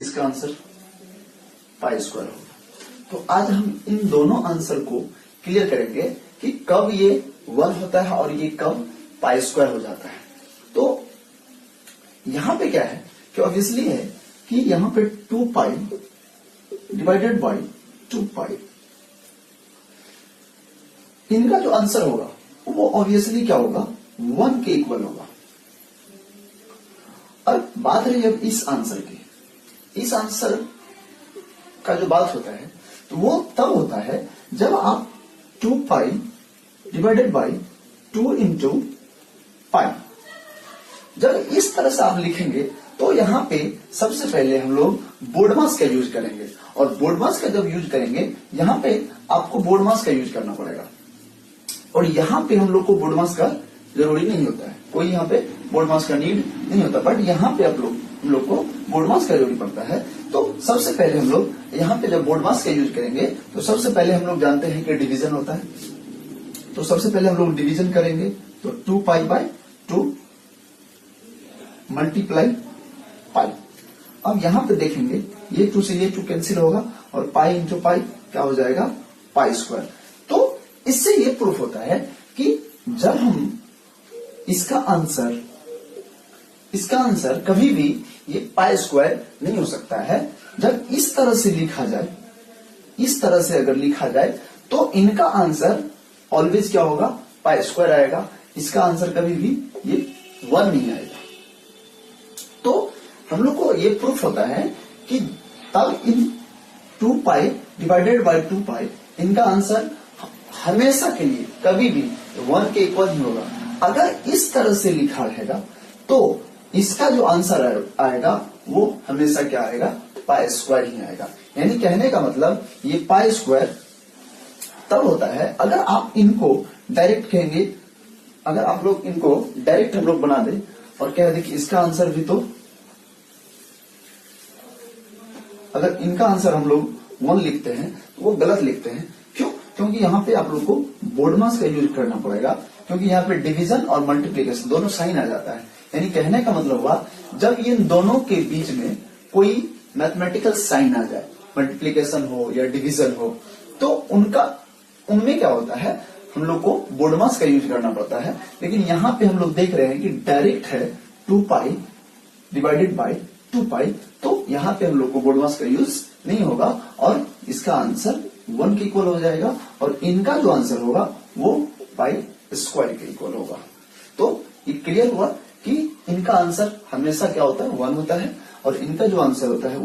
इसका answer pi square होगा। तो आज हम इन दोनों आंसर को क्लियर करेंगे कि कब ये 1 होता है और ये कब पाई स्क्वायर हो जाता है। तो यहां पे क्या है कि ऑब्वियसली है कि यहां पे 2 पाई डिवाइडेड बाई 2 पाई, इनका जो आंसर होगा वो ऑब्वियसली क्या होगा, 1 के इक्वल होगा। और बात रही अब इस आंसर की, इस आंसर का जो बात होता है तो वो तब होता है जब आप 2 पाई डिवाइडेड बाई 2 इंटू पाई, जब इस तरह से आप लिखेंगे तो यहां पे सबसे पहले हम लोग बोर्डमास का यूज करेंगे। और बोर्डमास का जब यूज करेंगे यहां पे आपको बोर्डमास का यूज करना पड़ेगा। और यहां पे हम लोग को बोर्डमास का जरूरी नहीं होता है, कोई यहां पे बोर्डमास का नीड नहीं होता, बट यहां पे हम लोग को बोर्डमास का जरूरी पड़ता है। तो सबसे पहले हम लोग यहां पे जब बोर्डमास का यूज करेंगे तो सबसे पहले हम लोग जानते हैं कि डिवीजन होता है। तो सबसे पहले हम लोग डिवीजन करेंगे, तो 2 पाई बाय 2 मल्टीप्लाई पाई। अब यहां पे देखेंगे ये 2 से ये 2 कैंसिल होगा और पाई इंटू पाई क्या हो जाएगा, पाई स्क्वायर। तो इससे ये प्रूफ होता है कि जब हम इसका आंसर कभी भी ये पाई स्क्वायर नहीं हो सकता है। जब इस तरह से लिखा जाए, इस तरह से अगर लिखा जाए तो इनका आंसर ऑलवेज क्या होगा, पाई स्क्वायर आएगा। इसका आंसर कभी भी ये 1 नहीं आएगा। तो हम लोग को ये प्रूफ होता है कि तब इन 2 पाई डिवाइडेड बाय 2 पाई, इनका आंसर हमेशा के लिए कभी भी 1 के इक्वल नहीं होगा। अगर इस तरह से लिखा रहेगा तो इसका जो आंसर आएगा वो हमेशा क्या आएगा, पाई स्क्वायर ही आएगा। यानी कहने का मतलब ये पाई स्क्वायर तब होता है अगर आप इनको डायरेक्ट कहेंगे, अगर आप लोग इनको डायरेक्ट हम लोग बना दें और कह दें कि इसका आंसर भी, तो अगर इनका आंसर हम लोग 1 लिखते हैं तो वो गलत लिखते हैं। क्यों? क्योंकि यहाँ पे आप लोग को बोर्डमास का यूज करना पड़ेगा, क्योंकि यहाँ पे डिवीजन और मल्टीप्लीकेशन दोनों साइन आ जाता है। यानी कहने का मतलब हुआ जब इन दोनों के बीच में कोई मैथमेटिकल साइन आ जाए, मल्टीप्लीकेशन हो या डिवीजन हो, तो उनमें क्या होता है, हम लोग को बोर्डमास का यूज करना पड़ता है। लेकिन यहाँ पे हम लोग देख रहे हैं कि डायरेक्ट है 2 पाई डिवाइडेड बाई 2 पाई, तो यहाँ पे हम लोग को बोर्डमास का यूज नहीं होगा और इसका आंसर 1 के इक्वल हो जाएगा और इनका जो आंसर होगा वो पाई स्क्वायर के इक्वल होगा। तो ये क्लियर हुआ कि इनका आंसर हमेशा क्या होता है, 1 होता है और इनका जो आंसर होता है वो